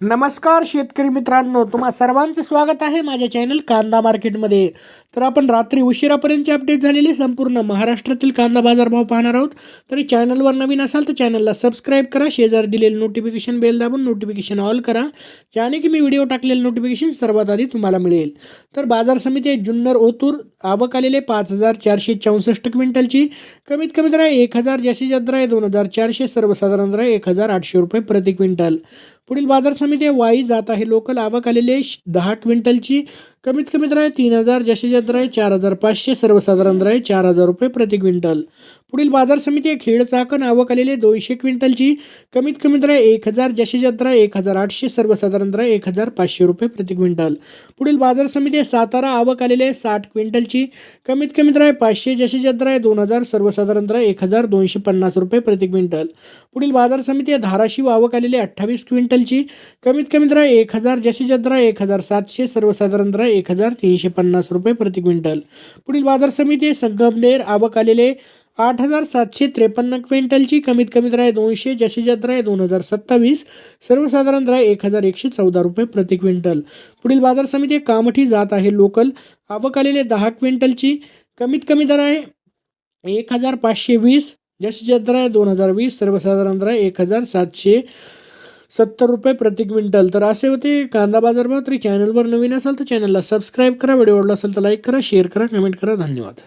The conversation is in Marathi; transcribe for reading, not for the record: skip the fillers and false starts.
नमस्कार शेतकरी मित्रांनो, तुम्हा सर्वांचं स्वागत आहे माझ्या चॅनल कांदा मार्केटमध्ये. तर आपण रात्री उशिरापर्यंतची अपडेट झालेली संपूर्ण महाराष्ट्रातील कांदा बाजारभाव पाहणार आहोत. तरी चॅनलवर नवीन असाल तर चॅनलला सबस्क्राईब करा, शेजारी दिलेले नोटिफिकेशन बेल दाबून नोटिफिकेशन ऑल करा, ज्याने की मी व्हिडिओ टाकलेले नोटिफिकेशन सर्वात आधी तुम्हाला मिळेल. तर बाजार समिती जुन्नर ओतूर आवक आलेले 5464 क्विंटलची. कमीत कमी दर आहे 1000, जास्तीत जास्त दर आहे 2400, सर्वसाधारण दर आहे 1800 रुपये प्रति क्विंटल. पुढील बाजार समिती वाई जात आहे लोकल आवक आलेले 10 क्विंटलची. कमीत कमी दर आहे 3000, जास्तीत जास्त दर आहे 4500, सर्वसाधारण दर आहे 4000 रुपये प्रति क्विंटल. पुढील बाजार समिती खेड चाकण आवक आलेले 200 क्विंटलची. कमीत कमी दर आहे 1000, जास्तीत जास्त दर आहे 1800, सर्वसाधारण दर आहे 1500 रुपये प्रति क्विंटल. पुढील बाजार समिती सातारा आवक आलेले 60 क्विंटलची. कमीत कमी दर आहे 500, जास्तीत जास्त दर आहे 2000, सर्वसाधारण दर आहे 1250 रुपये प्रति क्विंटल. पुढील बाजार समिती धाराशिव आवक आलेले 28 क्विंटलची. कमीत कमी दर आहे 1000, जास्तीत जास्त दर आहे 1700, सर्वसाधारण दर आहे 1350 रुपये प्रति क्विंटल. पुढील बाजार समिती संगमनेर आवक आलेले 8753 क्विंटलची. कमीत कमी दर आहे 200, जास्तीत जास्त दर आहे 2027, सर्वसाधारण दर आहे 1114 रुपये प्रति क्विंटल. पुढील बाजार समिती कामठी जात आहे लोकल आवक आलेले 10 क्विंटलची. कमीत कमी दर आहे 1520, जास्तीत जास्त दर आहे 2020, सर्वसाधारण दर आहे 1770 रुपये प्रति क्विंटल. तर असे होते कांदा बाजारभाव. तरी चॅनलवर नवीन असाल तर चॅनलला सबस्क्राईब करा, व्हिडिओ आवडला असेल तर लाईक करा, शेअर करा, कमेंट करा. धन्यवाद.